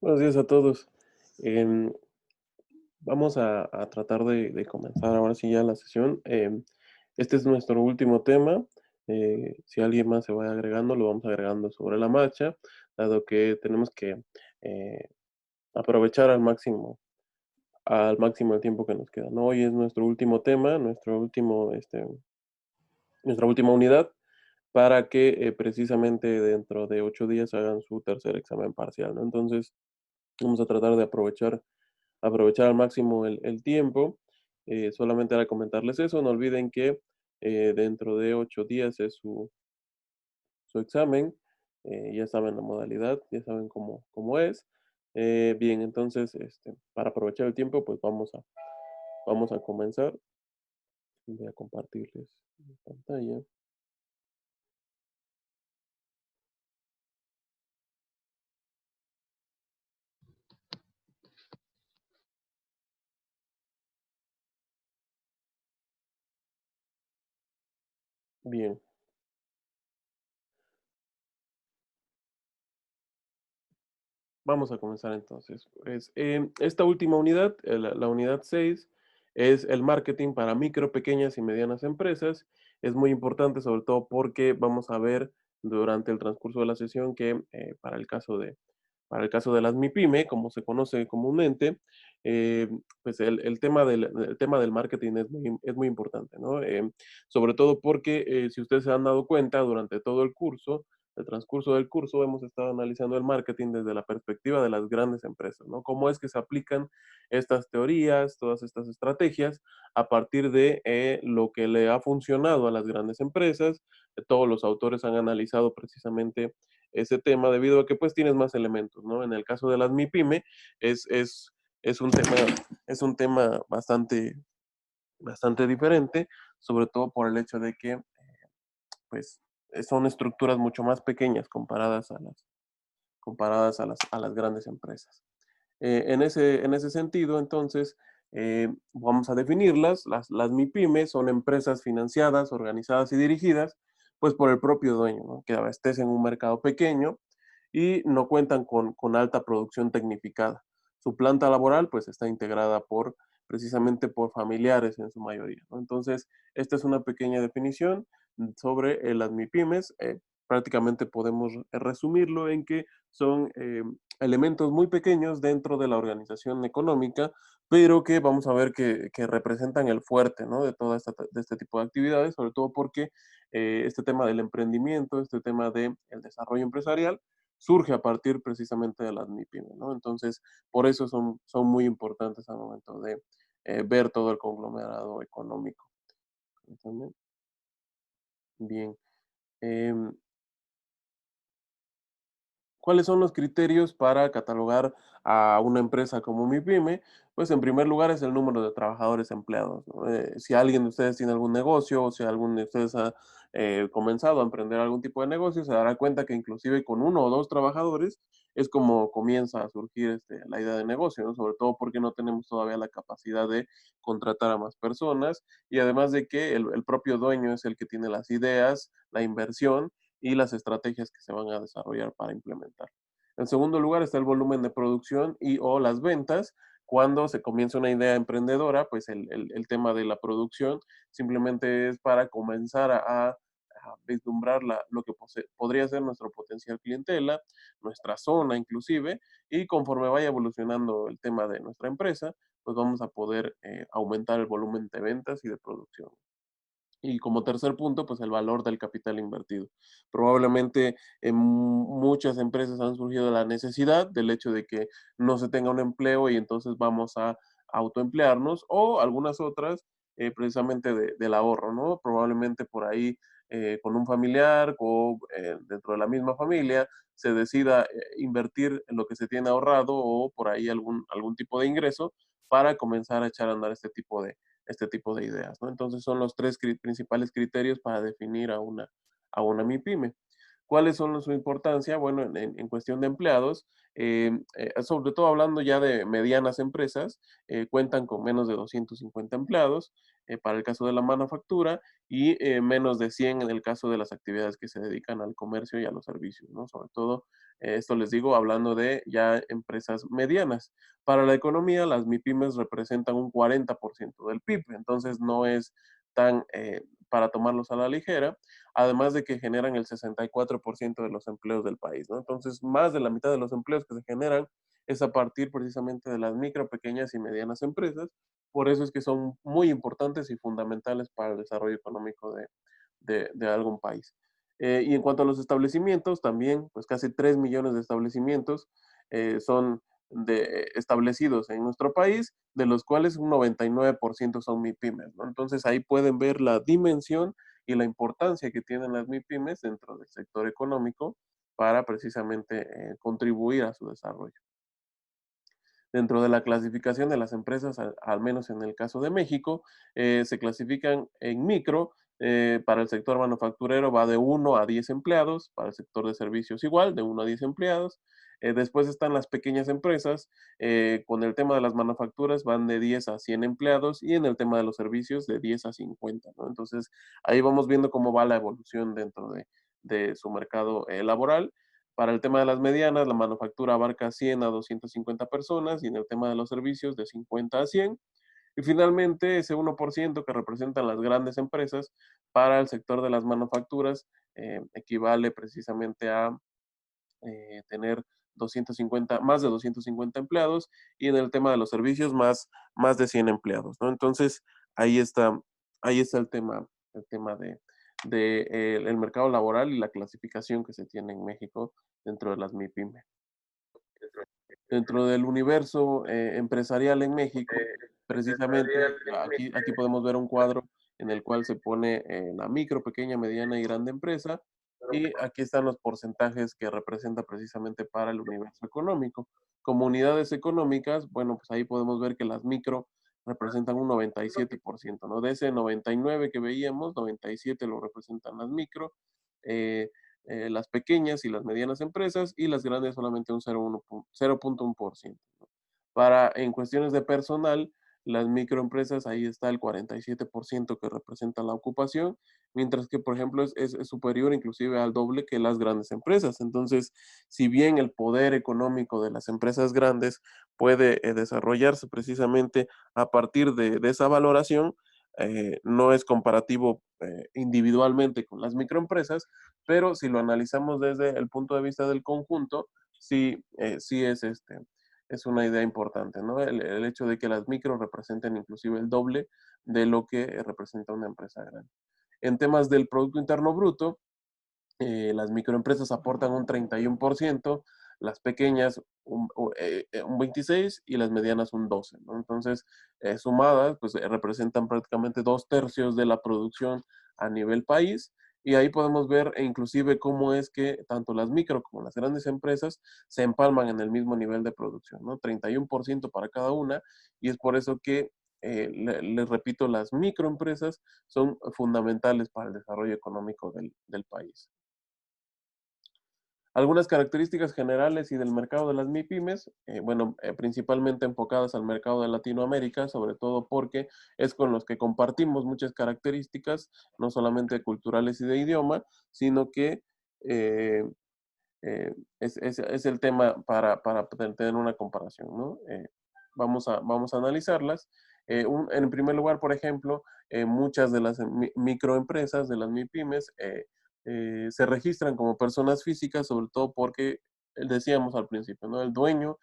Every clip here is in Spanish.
Buenos días a todos. Em, Vamos a tratar de comenzar ahora sí ya la sesión. Este es nuestro último tema. Si alguien más se va agregando, lo vamos agregando sobre la marcha, dado que tenemos que eh, aprovechar al máximo el tiempo que nos queda, ¿no? Hoy es nuestro último tema, nuestra última unidad, para que precisamente dentro de 8 días hagan su tercer examen parcial, ¿no? Entonces, vamos a tratar de aprovechar al máximo el tiempo. Solamente para comentarles eso, no olviden que dentro de 8 días es su examen. Ya saben la modalidad, ya saben cómo es. Bien, entonces, para aprovechar el tiempo, pues vamos a comenzar. Voy a compartirles mi pantalla. Bien, vamos a comenzar entonces. Pues, esta última unidad, la unidad 6, es el marketing para micro, pequeñas y medianas empresas. Es muy importante, sobre todo porque vamos a ver durante el transcurso de la sesión que para el caso de las MIPYME, como se conoce comúnmente, eh, pues el tema del marketing es muy importante, ¿no? Sobre todo porque si ustedes se han dado cuenta durante todo el transcurso del curso hemos estado analizando el marketing desde la perspectiva de las grandes empresas, ¿no? Cómo es que se aplican estas teorías, todas estas estrategias a partir de lo que le ha funcionado a las grandes empresas. Todos los autores han analizado precisamente ese tema debido a que pues tienes más elementos, ¿no? En el caso de las MIPYME es, es, es un tema, es un tema bastante diferente, sobre todo por el hecho de que pues son estructuras mucho más pequeñas comparadas a las grandes empresas. En ese sentido, entonces, vamos a definirlas. Las MIPYME son empresas financiadas, organizadas y dirigidas pues por el propio dueño, ¿no? Que abastecen un mercado pequeño y no cuentan con alta producción tecnificada. Su planta laboral pues está integrada precisamente por familiares en su mayoría, ¿no? Entonces, esta es una pequeña definición sobre las MIPYMES. Prácticamente podemos resumirlo en que son elementos muy pequeños dentro de la organización económica, pero que vamos a ver que representan el fuerte, ¿no? De este tipo de actividades, sobre todo porque este tema del emprendimiento, este tema del desarrollo empresarial, surge a partir precisamente de las MIPYME, ¿no? Entonces, por eso son muy importantes al momento de ver todo el conglomerado económico. También, bien. Em, ¿Cuáles son los criterios para catalogar a una empresa como MIPYME? Pues en primer lugar es el número de trabajadores empleados, ¿no? Si alguien de ustedes tiene algún negocio o si alguno de ustedes ha comenzado a emprender algún tipo de negocio, se dará cuenta que inclusive con uno o dos trabajadores es como comienza a surgir la idea de negocio, ¿no? Sobre todo porque no tenemos todavía la capacidad de contratar a más personas y además de que el propio dueño es el que tiene las ideas, la inversión y las estrategias que se van a desarrollar para implementar. En segundo lugar está el volumen de producción y o las ventas. Cuando se comienza una idea emprendedora, pues el tema de la producción simplemente es para comenzar a vislumbrar lo que podría ser nuestro potencial clientela, nuestra zona inclusive, y conforme vaya evolucionando el tema de nuestra empresa, pues vamos a poder aumentar el volumen de ventas y de producción. Y como tercer punto, pues el valor del capital invertido. Probablemente en muchas empresas han surgido la necesidad del hecho de que no se tenga un empleo y entonces vamos a autoemplearnos o algunas otras precisamente del ahorro, ¿no? Probablemente por ahí con un familiar o dentro de la misma familia se decida invertir en lo que se tiene ahorrado o por ahí algún tipo de ingreso para comenzar a echar a andar este tipo de ideas, ¿no? Entonces son los tres principales criterios para definir a una MIPYME. ¿Cuáles son su importancia? Bueno, en cuestión de empleados, sobre todo hablando ya de medianas empresas, cuentan con menos de 250 empleados para el caso de la manufactura y menos de 100 en el caso de las actividades que se dedican al comercio y a los servicios, ¿no? Sobre todo, esto les digo hablando de ya empresas medianas. Para la economía, las MIPIMES representan un 40% del PIB, entonces no es tan para tomarlos a la ligera, además de que generan el 64% de los empleos del país, ¿no? Entonces, más de la mitad de los empleos que se generan es a partir precisamente de las micro, pequeñas y medianas empresas. Por eso es que son muy importantes y fundamentales para el desarrollo económico de algún país. Y en cuanto a los establecimientos, también, pues casi 3 millones de establecimientos son establecidos en nuestro país, de los cuales un 99% son MIPIMES, ¿no? Entonces ahí pueden ver la dimensión y la importancia que tienen las MIPIMES dentro del sector económico para precisamente contribuir a su desarrollo. Dentro de la clasificación de las empresas, al menos en el caso de México, se clasifican en micro. Para el sector manufacturero va de 1 a 10 empleados, para el sector de servicios igual, de 1 a 10 empleados. Después están las pequeñas empresas, con el tema de las manufacturas van de 10 a 100 empleados y en el tema de los servicios de 10 a 50, ¿no? Entonces ahí vamos viendo cómo va la evolución dentro de su mercado laboral. Para el tema de las medianas, la manufactura abarca 100 a 250 personas y en el tema de los servicios de 50 a 100. Y finalmente, ese 1% que representan las grandes empresas para el sector de las manufacturas equivale precisamente a tener 250, más de 250 empleados y en el tema de los servicios más de 100 empleados, ¿no? Entonces, ahí está, ahí está el tema el mercado laboral y la clasificación que se tiene en México dentro de las MIPYME. Dentro del universo empresarial en México, precisamente aquí podemos ver un cuadro en el cual se pone la micro, pequeña, mediana y grande empresa, y aquí están los porcentajes que representa precisamente para el universo económico. Como unidades económicas, bueno, pues ahí podemos ver que las micro representan un 97%, ¿no? De ese 99 que veíamos, 97 lo representan las micro, eh, las pequeñas y las medianas empresas y las grandes solamente un 0.1%. ¿No? Para, en cuestiones de personal, las microempresas, ahí está el 47% que representa la ocupación, mientras que, por ejemplo, es superior inclusive al doble que las grandes empresas. Entonces, si bien el poder económico de las empresas grandes puede desarrollarse precisamente a partir de esa valoración, no es comparativo individualmente con las microempresas, pero si lo analizamos desde el punto de vista del conjunto, sí, sí es una idea importante, ¿no? El hecho de que las micros representen inclusive el doble de lo que representa una empresa grande. En temas del Producto Interno Bruto, las microempresas aportan un 31%, las pequeñas un 26% y las medianas un 12%, ¿no? Entonces, sumadas, pues representan prácticamente 2/3 de la producción a nivel país. Y ahí podemos ver inclusive cómo es que tanto las micro como las grandes empresas se empalman en el mismo nivel de producción, ¿no? 31% para cada una. Y es por eso que, les repito, las microempresas son fundamentales para el desarrollo económico del país. Algunas características generales y del mercado de las MIPIMES, bueno, principalmente enfocadas al mercado de Latinoamérica, sobre todo porque es con los que compartimos muchas características, no solamente culturales y de idioma, sino que eh, es el tema para poder tener una comparación, ¿no? Vamos a analizarlas. En primer lugar, por ejemplo, muchas de las microempresas, de las MIPIMES, se registran como personas físicas, sobre todo porque decíamos al principio, ¿no? El dueño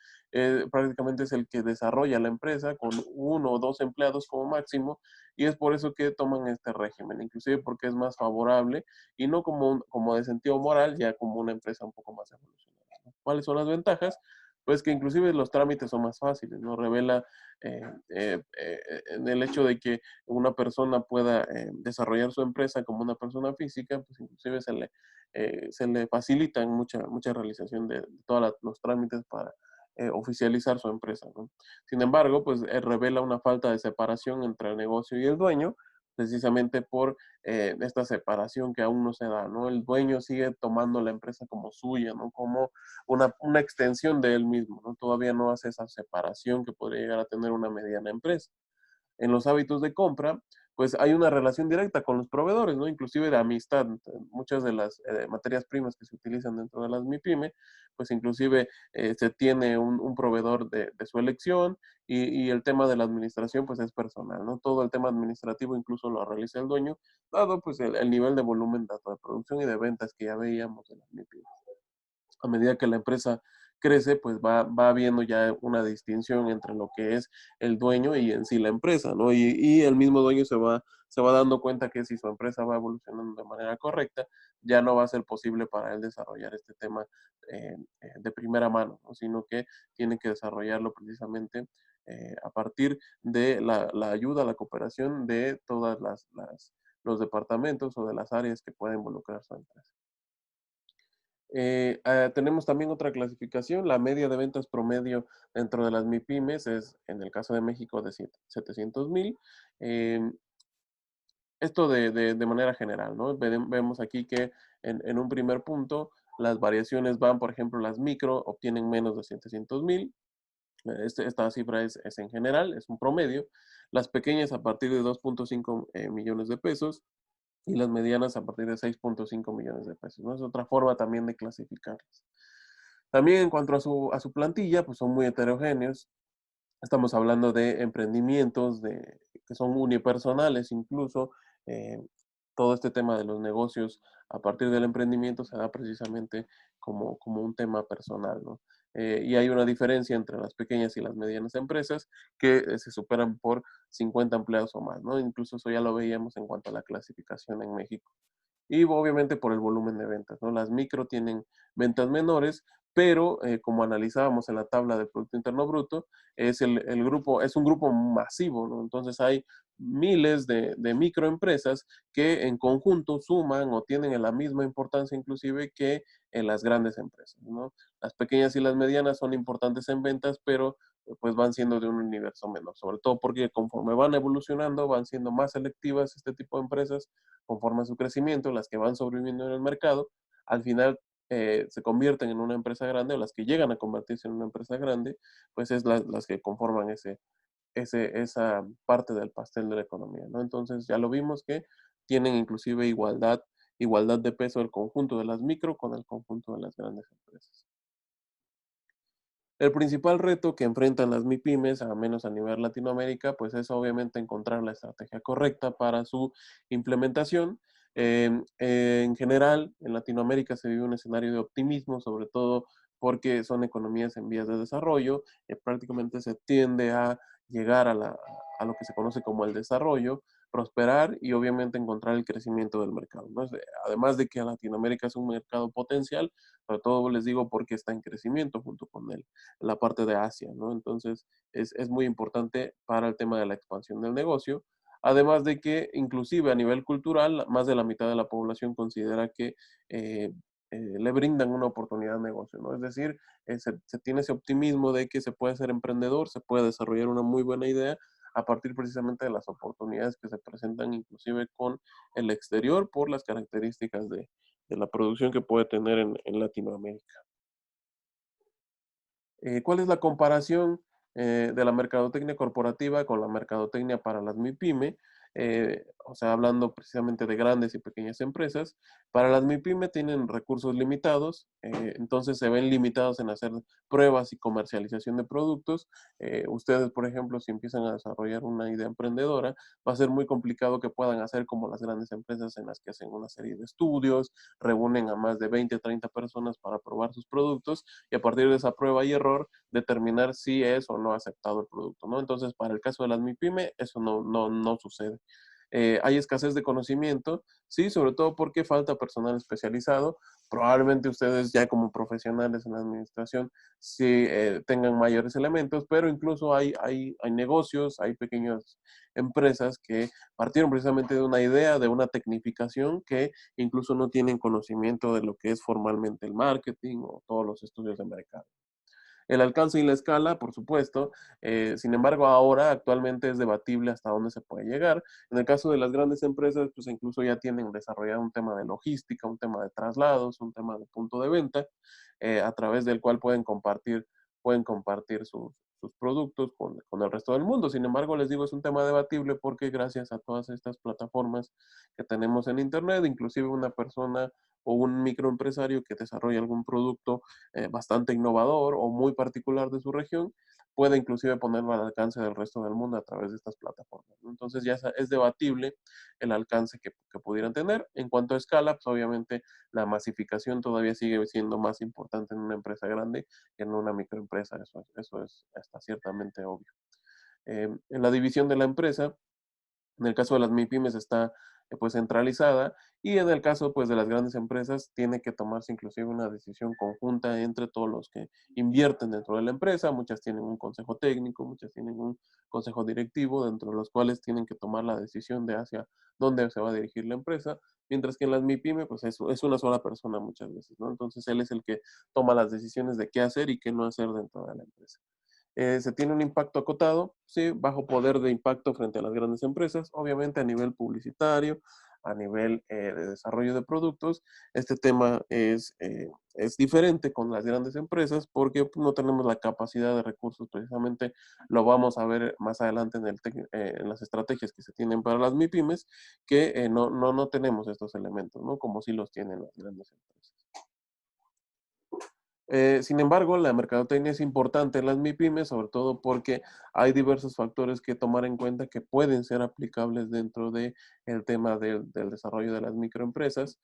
prácticamente es el que desarrolla la empresa con 1 o 2 empleados como máximo y es por eso que toman este régimen, inclusive porque es más favorable y no como de sentido moral, ya como una empresa un poco más evolucionada, ¿no? ¿Cuáles son las ventajas? Pues que inclusive los trámites son más fáciles, ¿no? Revela en el hecho de que una persona pueda desarrollar su empresa como una persona física, pues inclusive se le facilitan mucha realización de todos los trámites para oficializar su empresa, ¿no? Sin embargo, pues revela una falta de separación entre el negocio y el dueño, precisamente por esta separación que aún no se da, ¿no? El dueño sigue tomando la empresa como suya, ¿no? Como una extensión de él mismo, ¿no? Todavía no hace esa separación que podría llegar a tener una mediana empresa. En los hábitos de compra, pues hay una relación directa con los proveedores, ¿no? Inclusive de amistad. Muchas de las materias primas que se utilizan dentro de las MIPYME, pues inclusive se tiene un proveedor de su elección y el tema de la administración, pues es personal, ¿no? Todo el tema administrativo incluso lo realiza el dueño, dado pues el nivel de volumen tanto de producción y de ventas que ya veíamos en las MIPYME. A medida que la empresa crece, pues va habiendo ya una distinción entre lo que es el dueño y en sí la empresa, ¿no? Y el mismo dueño se va dando cuenta que si su empresa va evolucionando de manera correcta, ya no va a ser posible para él desarrollar este tema de primera mano, ¿no? Sino que tiene que desarrollarlo precisamente a partir de la ayuda, la cooperación de todas los departamentos o de las áreas que pueden involucrar su empresa. Tenemos también otra clasificación, la media de ventas promedio dentro de las MIPYMES es, en el caso de México, de 700,000. Em, Esto de manera general, ¿no? Vemos aquí que en un primer punto las variaciones van, por ejemplo, las micro obtienen menos de 700,000. Esta cifra es en general, es un promedio. Las pequeñas a partir de 2.5 millones de pesos y las medianas a partir de 6.5 millones de pesos, ¿no? Es otra forma también de clasificarlas. También en cuanto a su plantilla, pues son muy heterogéneos. Estamos hablando de emprendimientos que son unipersonales incluso. eh, Todo este tema de los negocios a partir del emprendimiento se da precisamente como un tema personal, ¿no? Y hay una diferencia entre las pequeñas y las medianas empresas que se superan por 50 empleados o más, ¿no? Incluso eso ya lo veíamos en cuanto a la clasificación en México. Y obviamente por el volumen de ventas, ¿no? Las micro tienen ventas menores, pero como analizábamos en la tabla del Producto Interno Bruto, el grupo, es un grupo masivo, ¿no? Entonces hay miles de microempresas que en conjunto suman o tienen la misma importancia inclusive que en las grandes empresas, ¿no? Las pequeñas y las medianas son importantes en ventas, pero pues van siendo de un universo menor, sobre todo porque conforme van evolucionando, van siendo más selectivas este tipo de empresas conforme a su crecimiento, las que van sobreviviendo en el mercado, al final se convierten en una empresa grande o las que llegan a convertirse en una empresa grande, pues es las que conforman esa parte del pastel de la economía, ¿no? Entonces ya lo vimos que tienen inclusive igualdad de peso el conjunto de las micro con el conjunto de las grandes empresas. El principal reto que enfrentan las MIPYMES, a menos a nivel Latinoamérica, pues es obviamente encontrar la estrategia correcta para su implementación. En general, en Latinoamérica se vive un escenario de optimismo, sobre todo porque son economías en vías de desarrollo, prácticamente se tiende a llegar a lo que se conoce como el desarrollo, prosperar y obviamente encontrar el crecimiento del mercado, ¿no? Además de que Latinoamérica es un mercado potencial, sobre todo les digo porque está en crecimiento junto con él la parte de Asia, ¿no? Entonces, es muy importante para el tema de la expansión del negocio. Además de que, inclusive a nivel cultural, más de la mitad de la población considera que le brindan una oportunidad de negocio, ¿no? Es decir, se tiene ese optimismo de que se puede ser emprendedor, se puede desarrollar una muy buena idea a partir precisamente de las oportunidades que se presentan inclusive con el exterior por las características de la producción que puede tener en Latinoamérica. ¿Cuál es la comparación de la mercadotecnia corporativa con la mercadotecnia para las MIPYME? O sea, hablando precisamente de grandes y pequeñas empresas. Para las MIPYME tienen recursos limitados, entonces se ven limitados en hacer pruebas y comercialización de productos. Ustedes, por ejemplo, si empiezan a desarrollar una idea emprendedora, va a ser muy complicado que puedan hacer como las grandes empresas en las que hacen una serie de estudios, reúnen a más de 20, 30 personas para probar sus productos y a partir de esa prueba y error determinar si es o no aceptado el producto, ¿no? Entonces, para el caso de las MIPYME, eso no sucede. Hay escasez de conocimiento, sí, sobre todo porque falta personal especializado. Probablemente ustedes ya como profesionales en la administración sí tengan mayores elementos, pero incluso hay negocios, hay pequeñas empresas que partieron precisamente de una idea, de una tecnificación que incluso no tienen conocimiento de lo que es formalmente el marketing o todos los estudios de mercado. El alcance y la escala, por supuesto, sin embargo, ahora actualmente es debatible hasta dónde se puede llegar. En el caso de las grandes empresas, pues incluso ya tienen desarrollado un tema de logística, un tema de traslados, un tema de punto de venta, a través del cual pueden compartir sus productos con el resto del mundo. Sin embargo, les digo, es un tema debatible porque gracias a todas estas plataformas que tenemos en Internet, inclusive una persona o un microempresario que desarrolla algún producto bastante innovador o muy particular de su región, puede inclusive ponerlo al alcance del resto del mundo a través de estas plataformas, ¿no? Entonces ya es debatible el alcance que pudieran tener. En cuanto a escala, pues obviamente la masificación todavía sigue siendo más importante en una empresa grande que en una microempresa, eso es hasta ciertamente obvio. En la división de la empresa, en el caso de las MIPIMES está pues centralizada y en el caso pues de las grandes empresas tiene que tomarse inclusive una decisión conjunta entre todos los que invierten dentro de la empresa. Muchas tienen un consejo técnico, muchas tienen un consejo directivo dentro de los cuales tienen que tomar la decisión de hacia dónde se va a dirigir la empresa, mientras que en las MIPYME pues es una sola persona muchas veces, ¿no? Entonces él es el que toma las decisiones de qué hacer y qué no hacer dentro de la empresa. Se tiene un impacto acotado, sí, bajo poder de impacto frente a las grandes empresas, obviamente a nivel publicitario, a nivel de desarrollo de productos. Este tema es diferente con las grandes empresas porque pues, no tenemos la capacidad de recursos, precisamente lo vamos a ver más adelante en las estrategias que se tienen para las MIPIMES, que no tenemos estos elementos, ¿no? Como sí los tienen las grandes empresas. Sin embargo, la mercadotecnia es importante en las MIPIMES, sobre todo porque hay diversos factores que tomar en cuenta que pueden ser aplicables dentro del tema del desarrollo de las microempresas,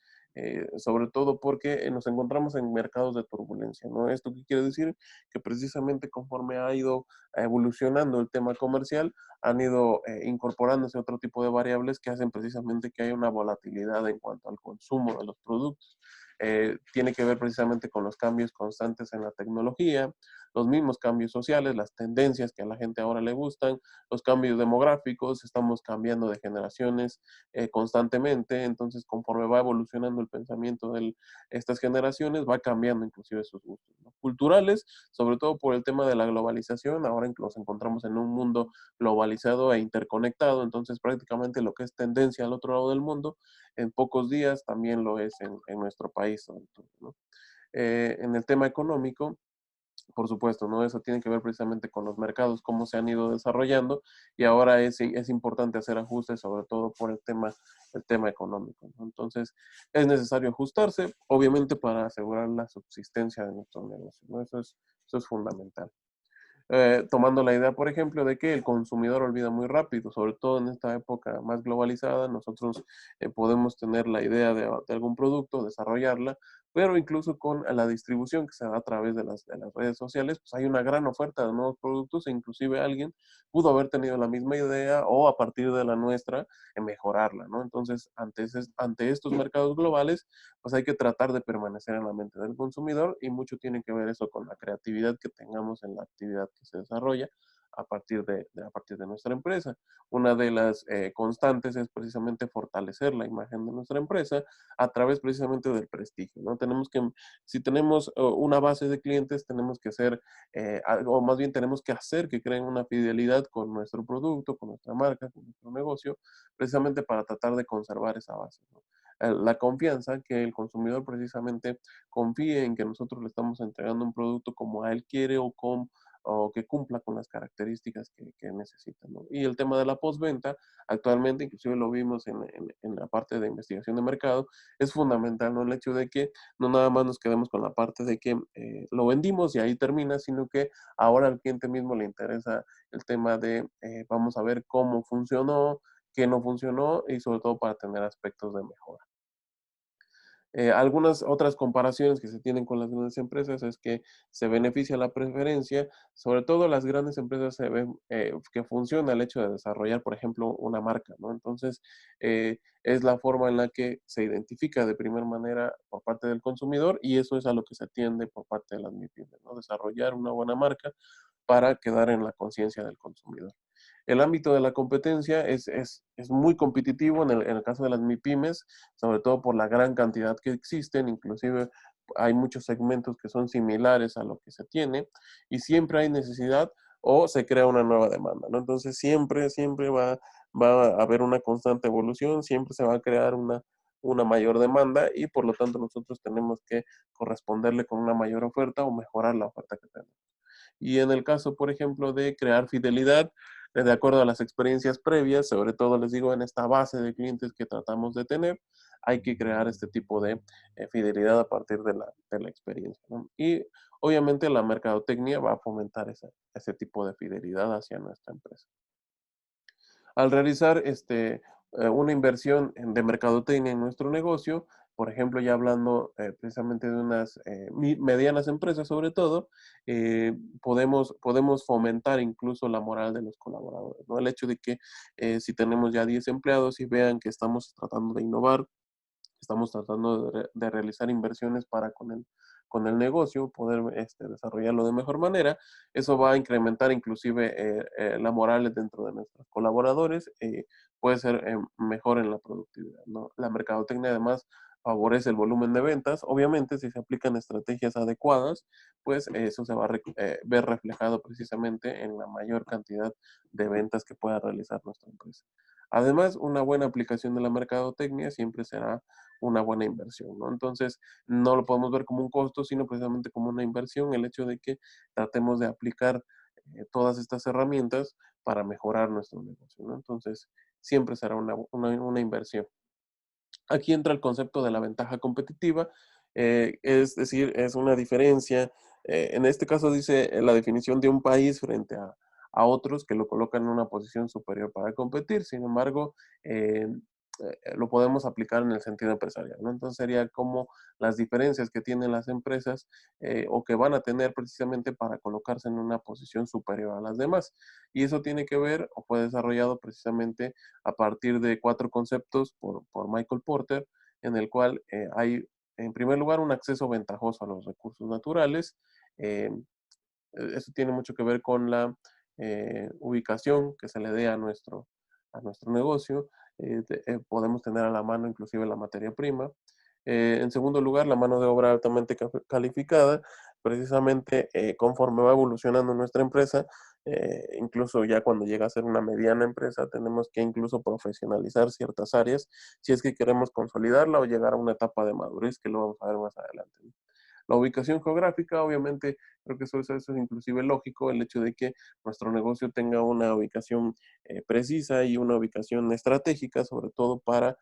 sobre todo porque nos encontramos en mercados de turbulencia, ¿no? ¿Esto qué quiere decir? Que precisamente conforme ha ido evolucionando el tema comercial, han ido incorporándose otro tipo de variables que hacen precisamente que haya una volatilidad en cuanto al consumo de los productos. Tiene que ver precisamente con los cambios constantes en la tecnología, los mismos cambios sociales, las tendencias que a la gente ahora le gustan, los cambios demográficos, estamos cambiando de generaciones constantemente, entonces conforme va evolucionando el pensamiento de estas generaciones, va cambiando inclusive sus gustos, ¿no? Culturales, sobre todo por el tema de la globalización, ahora nos encontramos en un mundo globalizado e interconectado, entonces prácticamente lo que es tendencia al otro lado del mundo en pocos días también lo es en nuestro país, sobre todo, ¿no? En el tema económico, por supuesto, ¿no? Eso tiene que ver precisamente con los mercados, cómo se han ido desarrollando y ahora es importante hacer ajustes, sobre todo por el tema económico, ¿no? Entonces, es necesario ajustarse, obviamente, para asegurar la subsistencia de nuestro negocio, ¿no? Eso es fundamental. Tomando la idea, por ejemplo, de que el consumidor olvida muy rápido, sobre todo en esta época más globalizada, nosotros podemos tener la idea de algún producto, desarrollarla, pero incluso con la distribución que se da a través de las redes sociales, pues hay una gran oferta de nuevos productos e inclusive alguien pudo haber tenido la misma idea o a partir de la nuestra mejorarla, ¿no? Entonces, ante estos mercados globales, pues hay que tratar de permanecer en la mente del consumidor y mucho tiene que ver eso con la creatividad que tengamos en la actividad que se desarrolla a partir de nuestra empresa. Una de las constantes es precisamente fortalecer la imagen de nuestra empresa a través precisamente del prestigio, ¿no? Si tenemos una base de clientes, tenemos que ser, o más bien tenemos que hacer que creen una fidelidad con nuestro producto, con nuestra marca, con nuestro negocio, precisamente para tratar de conservar esa base, ¿no? La confianza, que el consumidor precisamente confíe en que nosotros le estamos entregando un producto como a él quiere o que cumpla con las características que necesita, ¿no? Y el tema de la postventa, actualmente, inclusive lo vimos en la parte de investigación de mercado, es fundamental, ¿no? El hecho de que no nada más nos quedemos con la parte de que lo vendimos y ahí termina, sino que ahora al cliente mismo le interesa el tema de vamos a ver cómo funcionó, qué no funcionó y sobre todo para tener aspectos de mejora. Algunas otras comparaciones que se tienen con las grandes empresas es que se beneficia la preferencia, sobre todo las grandes empresas se ven que funciona el hecho de desarrollar, por ejemplo, una marca, ¿no? Entonces, es la forma en la que se identifica de primera manera por parte del consumidor y eso es a lo que se atiende por parte de las MIPYMES, ¿no? Desarrollar una buena marca para quedar en la conciencia del consumidor. El ámbito de la competencia es muy competitivo en el caso de las MIPYMES, sobre todo por la gran cantidad que existen, inclusive hay muchos segmentos que son similares a lo que se tiene y siempre hay necesidad o se crea una nueva demanda, ¿no? Entonces siempre va a haber una constante evolución, siempre se va a crear una mayor demanda y por lo tanto nosotros tenemos que corresponderle con una mayor oferta o mejorar la oferta que tenemos. Y en el caso, por ejemplo, de crear fidelidad, de acuerdo a las experiencias previas, sobre todo les digo en esta base de clientes que tratamos de tener, hay que crear este tipo de fidelidad a partir de la experiencia, ¿no? Y obviamente la mercadotecnia va a fomentar ese tipo de fidelidad hacia nuestra empresa. Al realizar una inversión de mercadotecnia en nuestro negocio, por ejemplo, ya hablando precisamente de unas medianas empresas sobre todo, podemos fomentar incluso la moral de los colaboradores, ¿no? El hecho de que si tenemos ya 10 empleados y vean que estamos tratando de innovar, estamos tratando de realizar inversiones para con el negocio, poder desarrollarlo de mejor manera. Eso va a incrementar inclusive la moral dentro de nuestros colaboradores, puede ser mejor en la productividad, ¿no? La mercadotecnia además favorece el volumen de ventas. Obviamente, si se aplican estrategias adecuadas, pues eso se va a ver reflejado precisamente en la mayor cantidad de ventas que pueda realizar nuestra empresa. Además, una buena aplicación de la mercadotecnia siempre será una buena inversión, ¿no? Entonces, no lo podemos ver como un costo, sino precisamente como una inversión, el hecho de que tratemos de aplicar todas estas herramientas para mejorar nuestro negocio, ¿no? Entonces, siempre será una inversión. Aquí entra el concepto de la ventaja competitiva, es decir, es una diferencia, en este caso dice la definición de un país frente a otros que lo colocan en una posición superior para competir, sin embargo, lo podemos aplicar en el sentido empresarial, ¿no? Entonces sería como las diferencias que tienen las empresas o que van a tener precisamente para colocarse en una posición superior a las demás. Y eso tiene que ver o fue desarrollado precisamente a partir de 4 conceptos por Michael Porter, en el cual hay, en primer lugar, un acceso ventajoso a los recursos naturales. Eh, Eso tiene mucho que ver con la ubicación que se le dé a nuestro negocio. Podemos tener a la mano inclusive la materia prima. En segundo lugar, la mano de obra altamente calificada, precisamente conforme va evolucionando nuestra empresa, incluso ya cuando llega a ser una mediana empresa, tenemos que incluso profesionalizar ciertas áreas si es que queremos consolidarla o llegar a una etapa de madurez que lo vamos a ver más adelante, ¿no? La ubicación geográfica, obviamente, creo que eso es inclusive lógico, el hecho de que nuestro negocio tenga una ubicación precisa y una ubicación estratégica, sobre todo para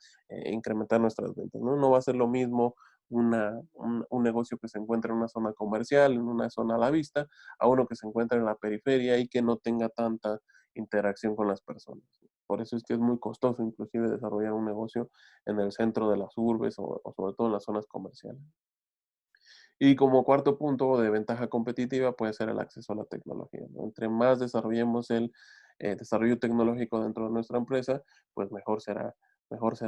incrementar nuestras ventas, ¿no? No va a ser lo mismo un negocio que se encuentra en una zona comercial, en una zona a la vista, a uno que se encuentra en la periferia y que no tenga tanta interacción con las personas. Por eso es que es muy costoso inclusive desarrollar un negocio en el centro de las urbes o sobre todo en las zonas comerciales. Y como cuarto punto de ventaja competitiva puede ser el acceso a la tecnología, ¿no? Entre más desarrollemos el desarrollo tecnológico dentro de nuestra empresa, pues mejor será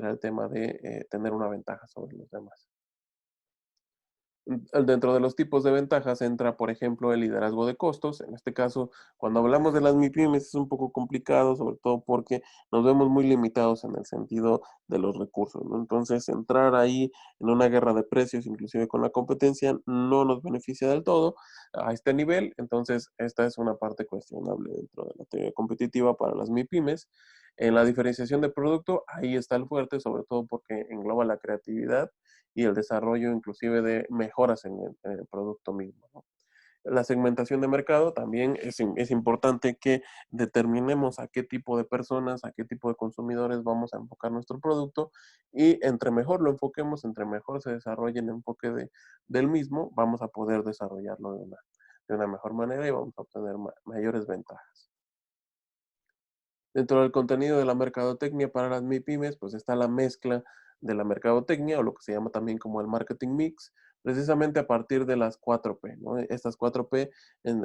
el tema de tener una ventaja sobre los demás. Dentro de los tipos de ventajas entra, por ejemplo, el liderazgo de costos. En este caso, cuando hablamos de las MIPIMES es un poco complicado, sobre todo porque nos vemos muy limitados en el sentido de los recursos, ¿no? Entonces, entrar ahí en una guerra de precios, inclusive con la competencia, no nos beneficia del todo a este nivel. Entonces, esta es una parte cuestionable dentro de la teoría competitiva para las MIPIMES. En la diferenciación de producto, ahí está el fuerte, sobre todo porque engloba la creatividad y el desarrollo inclusive de mejoras en el producto mismo, ¿no? La segmentación de mercado también es importante que determinemos a qué tipo de personas, a qué tipo de consumidores vamos a enfocar nuestro producto y entre mejor lo enfoquemos, entre mejor se desarrolle el enfoque del mismo, vamos a poder desarrollarlo de una mejor manera y vamos a obtener mayores ventajas. Dentro del contenido de la mercadotecnia para las MIPIMES, pues está la mezcla de la mercadotecnia o lo que se llama también como el marketing mix, precisamente a partir de las 4P, ¿no? Estas 4P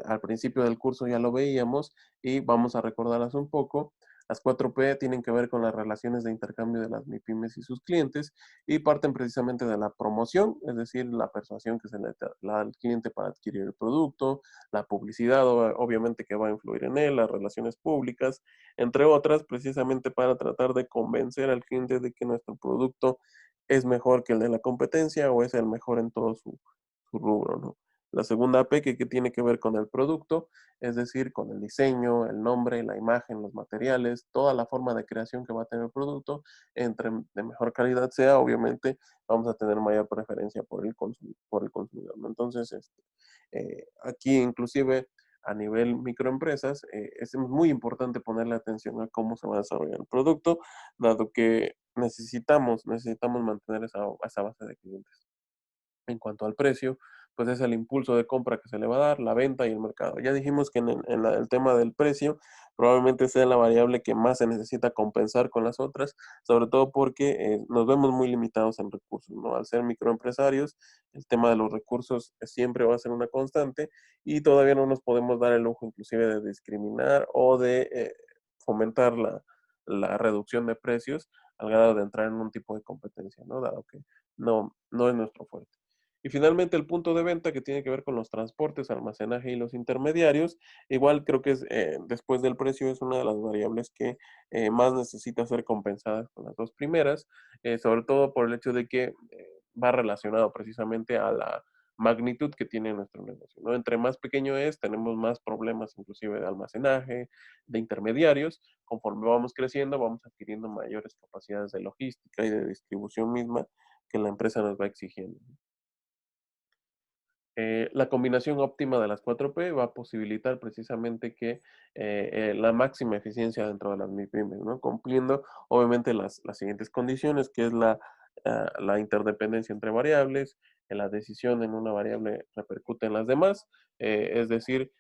al principio del curso ya lo veíamos y vamos a recordarlas un poco. Las 4P tienen que ver con las relaciones de intercambio de las MIPIMES y sus clientes y parten precisamente de la promoción, es decir, la persuasión que se le da al cliente para adquirir el producto, la publicidad obviamente que va a influir en él, las relaciones públicas, entre otras, precisamente para tratar de convencer al cliente de que nuestro producto es mejor que el de la competencia o es el mejor en todo su rubro, ¿no? La segunda P, que tiene que ver con el producto, es decir, con el diseño, el nombre, la imagen, los materiales, toda la forma de creación que va a tener el producto, entre de mejor calidad sea, obviamente vamos a tener mayor preferencia por el consumidor, ¿no? Entonces, aquí inclusive a nivel microempresas, es muy importante ponerle atención a cómo se va a desarrollar el producto, dado que necesitamos mantener esa base de clientes. En cuanto al precio, pues es el impulso de compra que se le va a dar, la venta y el mercado. Ya dijimos que el tema del precio probablemente sea la variable que más se necesita compensar con las otras, sobre todo porque nos vemos muy limitados en recursos, ¿no? Al ser microempresarios, el tema de los recursos siempre va a ser una constante y todavía no nos podemos dar el lujo inclusive de discriminar o de fomentar la reducción de precios al grado de entrar en un tipo de competencia, ¿no? Dado que no es nuestro fuerte. Y finalmente el punto de venta que tiene que ver con los transportes, almacenaje y los intermediarios, igual creo que es, después del precio es una de las variables que más necesita ser compensadas con las dos primeras, sobre todo por el hecho de que va relacionado precisamente a la magnitud que tiene nuestro negocio, ¿no? Entre más pequeño es, tenemos más problemas inclusive de almacenaje, de intermediarios. Conforme vamos creciendo, vamos adquiriendo mayores capacidades de logística y de distribución misma que la empresa nos va exigiendo. La combinación óptima de las 4P va a posibilitar precisamente que la máxima eficiencia dentro de las MIPYMES, ¿no? Cumpliendo obviamente las siguientes condiciones, que es la interdependencia entre variables, la decisión en una variable repercute en las demás, es decir,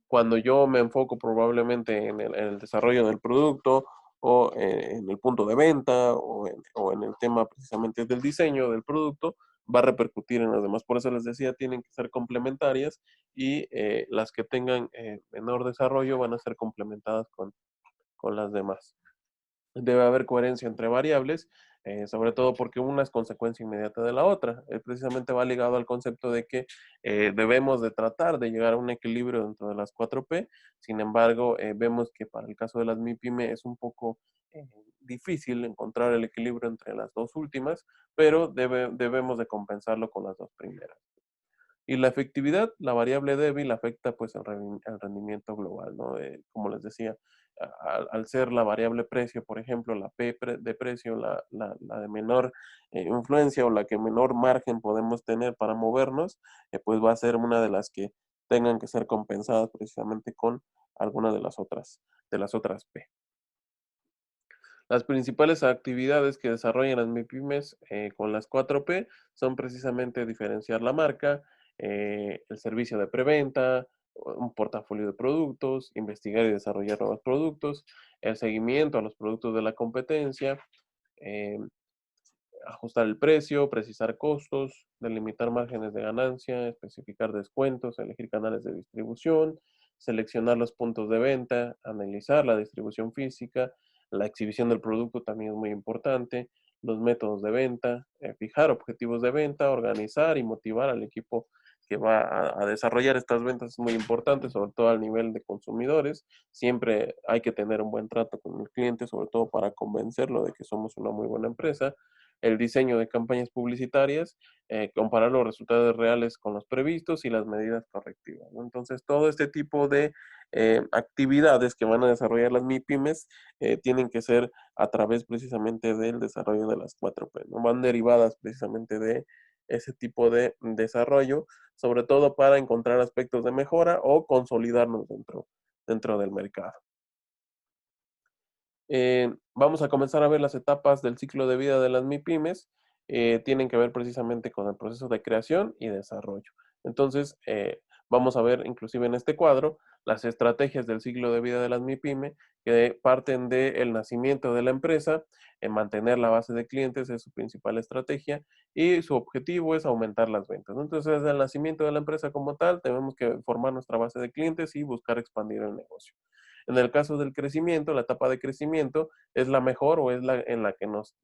cuando yo me enfoco probablemente en el desarrollo del producto o en el punto de venta o en el tema precisamente del diseño del producto, va a repercutir en las demás. Por eso les decía, tienen que ser complementarias y las que tengan menor desarrollo van a ser complementadas con las demás. Debe haber coherencia entre variables, sobre todo porque una es consecuencia inmediata de la otra. Precisamente va ligado al concepto de que debemos de tratar de llegar a un equilibrio dentro de las 4P. Sin embargo, vemos que para el caso de las MIPYME es un poco difícil encontrar el equilibrio entre las dos últimas, pero debemos de compensarlo con las dos primeras. Y la efectividad, la variable débil, afecta pues el rendimiento global, ¿no? Como les decía, al ser la variable precio, por ejemplo, la de precio, la de menor influencia o la que menor margen podemos tener para movernos, pues va a ser una de las que tengan que ser compensadas precisamente con alguna de las otras P. Las principales actividades que desarrollan las MIPYMES con las 4P son precisamente diferenciar la marca, el servicio de preventa, un portafolio de productos, investigar y desarrollar nuevos productos, el seguimiento a los productos de la competencia, eh, ajustar el precio, precisar costos, delimitar márgenes de ganancia, especificar descuentos, elegir canales de distribución, seleccionar los puntos de venta, analizar la distribución física, la exhibición del producto también es muy importante, los métodos de venta, fijar objetivos de venta, organizar y motivar al equipo que va a desarrollar estas ventas es muy importante, sobre todo al nivel de consumidores. Siempre hay que tener un buen trato con el cliente, sobre todo para convencerlo de que somos una muy buena empresa, el diseño de campañas publicitarias, comparar los resultados reales con los previstos y las medidas correctivas, ¿no? Entonces, todo este tipo de actividades que van a desarrollar las MIPYMES tienen que ser a través precisamente del desarrollo de las 4P, ¿no? Van derivadas precisamente de ese tipo de desarrollo, sobre todo para encontrar aspectos de mejora o consolidarnos dentro del mercado. Vamos a comenzar a ver las etapas del ciclo de vida de las MIPYMES. Tienen que ver precisamente con el proceso de creación y desarrollo. Entonces, vamos a ver inclusive en este cuadro las estrategias del ciclo de vida de las MIPYME que parten del nacimiento de la empresa, en mantener la base de clientes es su principal estrategia y su objetivo es aumentar las ventas, ¿no? Entonces, desde el nacimiento de la empresa como tal, tenemos que formar nuestra base de clientes y buscar expandir el negocio. En el caso del crecimiento, la etapa de crecimiento es la mejor o es la en la que nos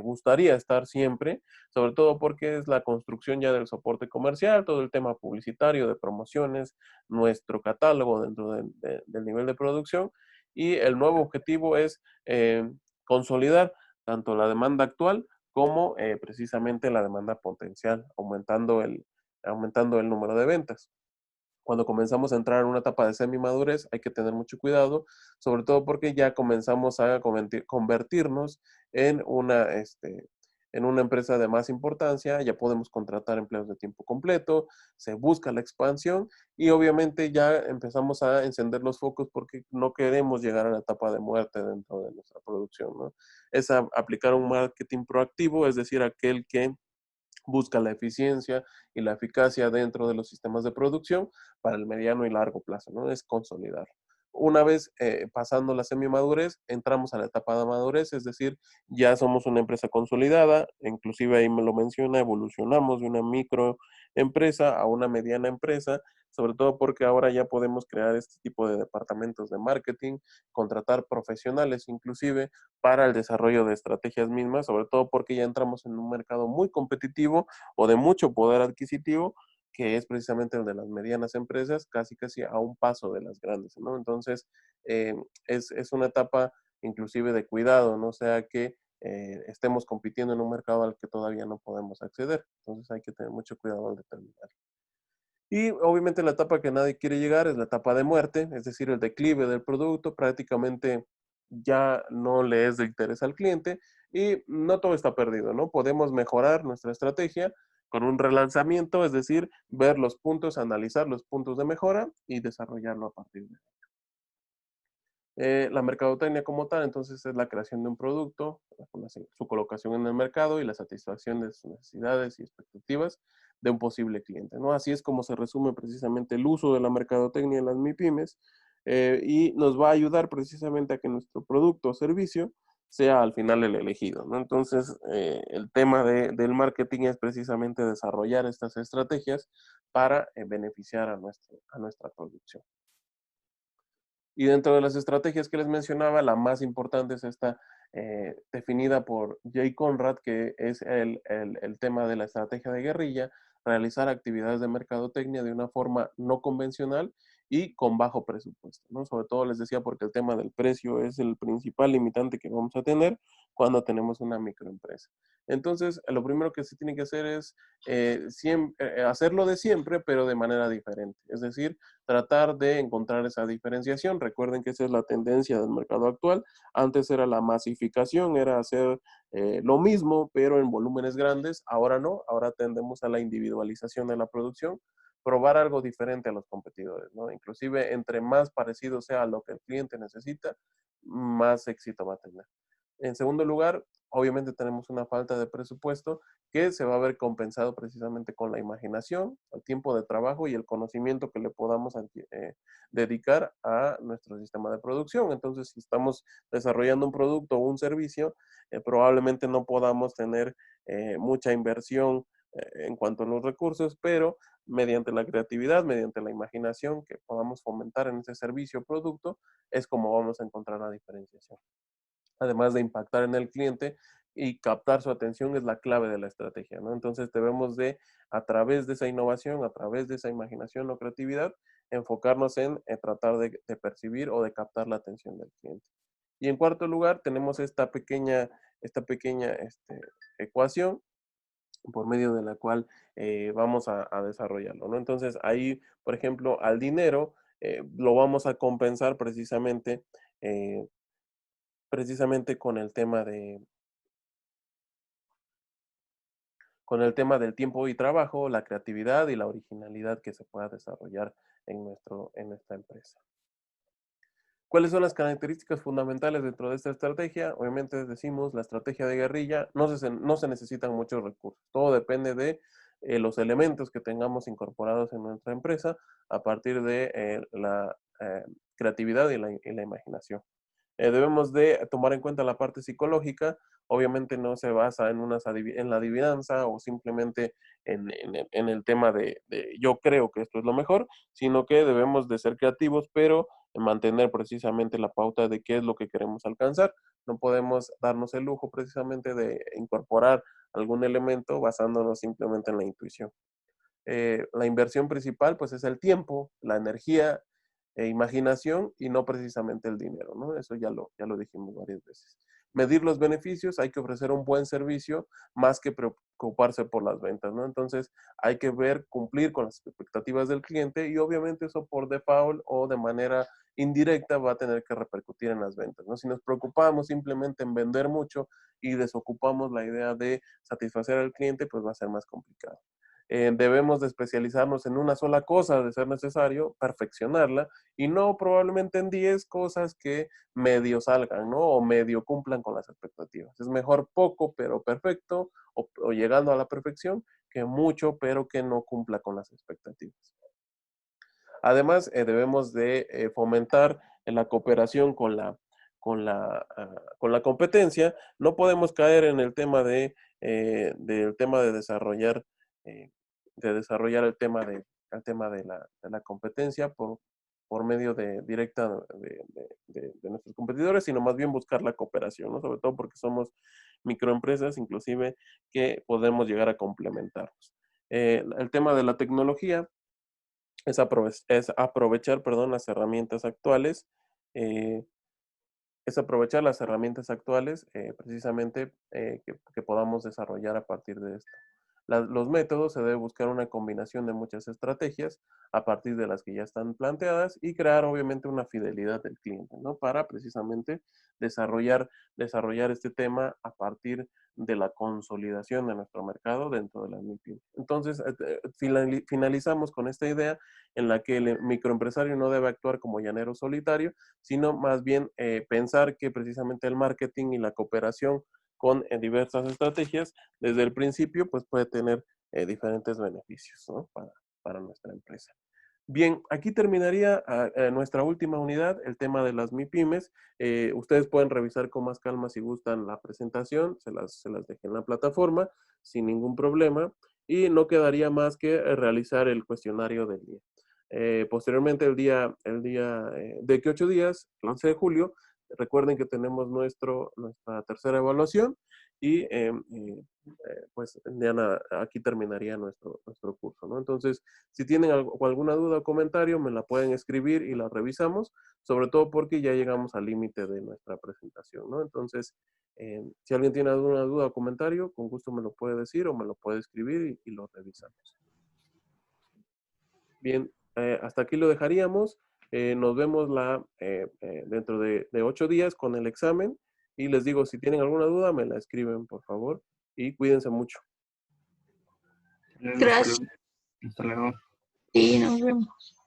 gustaría estar siempre, sobre todo porque es la construcción ya del soporte comercial, todo el tema publicitario, de promociones, nuestro catálogo dentro del nivel de producción y el nuevo objetivo es consolidar tanto la demanda actual como precisamente la demanda potencial, aumentando aumentando el número de ventas. Cuando comenzamos a entrar en una etapa de semi-madurez, hay que tener mucho cuidado, sobre todo porque ya comenzamos a convertirnos en en una empresa de más importancia, ya podemos contratar empleados de tiempo completo, se busca la expansión y obviamente ya empezamos a encender los focos porque no queremos llegar a la etapa de muerte dentro de nuestra producción, ¿no? Es aplicar un marketing proactivo, es decir, aquel que busca la eficiencia y la eficacia dentro de los sistemas de producción para el mediano y largo plazo, ¿no? Es consolidar. Una vez pasando la semi-madurez, entramos a la etapa de madurez, es decir, ya somos una empresa consolidada, inclusive ahí me lo menciona, evolucionamos de una microempresa a una mediana empresa, sobre todo porque ahora ya podemos crear este tipo de departamentos de marketing, contratar profesionales inclusive para el desarrollo de estrategias mismas, sobre todo porque ya entramos en un mercado muy competitivo o de mucho poder adquisitivo, que es precisamente el de las medianas empresas, casi a un paso de las grandes, ¿no? Entonces, eh, es una etapa inclusive de cuidado, no sea que estemos compitiendo en un mercado al que todavía no podemos acceder. Entonces hay que tener mucho cuidado al determinar. Y obviamente la etapa que nadie quiere llegar es la etapa de muerte, es decir, el declive del producto, prácticamente ya no le es de interés al cliente y no todo está perdido, ¿no? Podemos mejorar nuestra estrategia con un relanzamiento, es decir, ver los puntos, analizar los puntos de mejora y desarrollarlo a partir de ahí. La mercadotecnia como tal, entonces, es la creación de un producto, su colocación en el mercado y la satisfacción de sus necesidades y expectativas de un posible cliente, ¿no? Así es como se resume precisamente el uso de la mercadotecnia en las MIPIMES y nos va a ayudar precisamente a que nuestro producto o servicio sea al final el elegido, ¿no? Entonces, el tema del marketing es precisamente desarrollar estas estrategias para beneficiar a a nuestra producción. Y dentro de las estrategias que les mencionaba, la más importante es esta definida por Jay Conrad, que es el tema de la estrategia de guerrilla, realizar actividades de mercadotecnia de una forma no convencional y con bajo presupuesto, ¿no? Sobre todo les decía porque el tema del precio es el principal limitante que vamos a tener cuando tenemos una microempresa. Entonces, lo primero que se tiene que hacer es hacerlo de siempre, pero de manera diferente. Es decir, tratar de encontrar esa diferenciación. Recuerden que esa es la tendencia del mercado actual. Antes era la masificación, era hacer lo mismo, pero en volúmenes grandes. Ahora no, ahora tendemos a la individualización de la producción, probar algo diferente a los competidores, ¿no? Inclusive, entre más parecido sea a lo que el cliente necesita, más éxito va a tener. En segundo lugar, obviamente tenemos una falta de presupuesto que se va a ver compensado precisamente con la imaginación, el tiempo de trabajo y el conocimiento que le podamos dedicar a nuestro sistema de producción. Entonces, si estamos desarrollando un producto o un servicio, probablemente no podamos tener mucha inversión en cuanto a los recursos, pero mediante la creatividad, mediante la imaginación que podamos fomentar en ese servicio o producto, es como vamos a encontrar la diferenciación. Además de impactar en el cliente y captar su atención es la clave de la estrategia, ¿no? Entonces debemos de, a través de esa innovación, a través de esa imaginación o creatividad, enfocarnos en tratar de percibir o de captar la atención del cliente. Y en cuarto lugar, tenemos esta pequeña ecuación por medio de la cual vamos a desarrollarlo, ¿no? Entonces ahí, por ejemplo, al dinero lo vamos a compensar eh, precisamente con el tema del tiempo y trabajo, la creatividad y la originalidad que se pueda desarrollar en nuestra empresa. ¿Cuáles son las características fundamentales dentro de esta estrategia? Obviamente decimos la estrategia de guerrilla, no se necesitan muchos recursos, todo depende de los elementos que tengamos incorporados en nuestra empresa a partir de la creatividad y la imaginación. Debemos de tomar en cuenta la parte psicológica, obviamente no se basa en, en la adivinanza o simplemente en el tema de yo creo que esto es lo mejor, sino que debemos de ser creativos, pero mantener precisamente la pauta de qué es lo que queremos alcanzar. No podemos darnos el lujo precisamente de incorporar algún elemento basándonos simplemente en la intuición. La inversión principal pues es el tiempo, la energía e imaginación y no precisamente el dinero, ¿no? Eso ya lo dijimos varias veces. medir los beneficios, hay que ofrecer un buen servicio más que preocuparse por las ventas, ¿no? Entonces, hay que ver, cumplir con las expectativas del cliente y obviamente eso por default o de manera indirecta va a tener que repercutir en las ventas, ¿no? Si nos preocupamos simplemente en vender mucho y desocupamos la idea de satisfacer al cliente, pues va a ser más complicado. Debemos de especializarnos en una sola cosa de ser necesario, perfeccionarla y no probablemente en 10 cosas que medio salgan, ¿no? O medio cumplan con las expectativas. Es mejor poco pero perfecto o llegando a la perfección que mucho pero que no cumpla con las expectativas. Además, debemos de fomentar la cooperación con la competencia. No podemos caer en el tema del tema eh, de desarrollar el tema de la competencia por medio de directa de nuestros competidores, sino más bien buscar la cooperación, ¿no? Sobre todo porque somos microempresas, inclusive, que podemos llegar a complementarnos. El tema de la tecnología es aprovechar, perdón, las herramientas actuales, eh, es aprovechar las herramientas actuales precisamente que podamos desarrollar a partir de esto. Los métodos se debe buscar una combinación de muchas estrategias a partir de las que ya están planteadas y crear obviamente una fidelidad del cliente, ¿no? Para precisamente desarrollar este tema a partir de la consolidación de nuestro mercado dentro de las MIPIM. Entonces, finalizamos con esta idea en la que el microempresario no debe actuar como llanero solitario, sino más bien pensar que precisamente el marketing y la cooperación con diversas estrategias desde el principio pues puede tener diferentes beneficios, ¿no? Para nuestra empresa. Bien, aquí terminaría nuestra última unidad, el tema de las MIPIMES. Ustedes pueden revisar con más calma si gustan la presentación, se las dejé en la plataforma sin ningún problema y no quedaría más que realizar el cuestionario del día. Posteriormente, de que 8 días, el 11 de julio, recuerden que tenemos nuestra tercera evaluación y pues ya aquí terminaría nuestro curso, ¿no? Entonces, si tienen alguna duda o comentario, me la pueden escribir y la revisamos, sobre todo porque ya llegamos al límite de nuestra presentación, ¿no? Entonces, si alguien tiene alguna duda o comentario, con gusto me lo puede decir o me lo puede escribir y lo revisamos. Bien, hasta aquí lo dejaríamos. Nos vemos dentro de 8 días con el examen. Y les digo, si tienen alguna duda, me la escriben, por favor. Y cuídense mucho. Gracias. Hasta luego. Sí, nos vemos.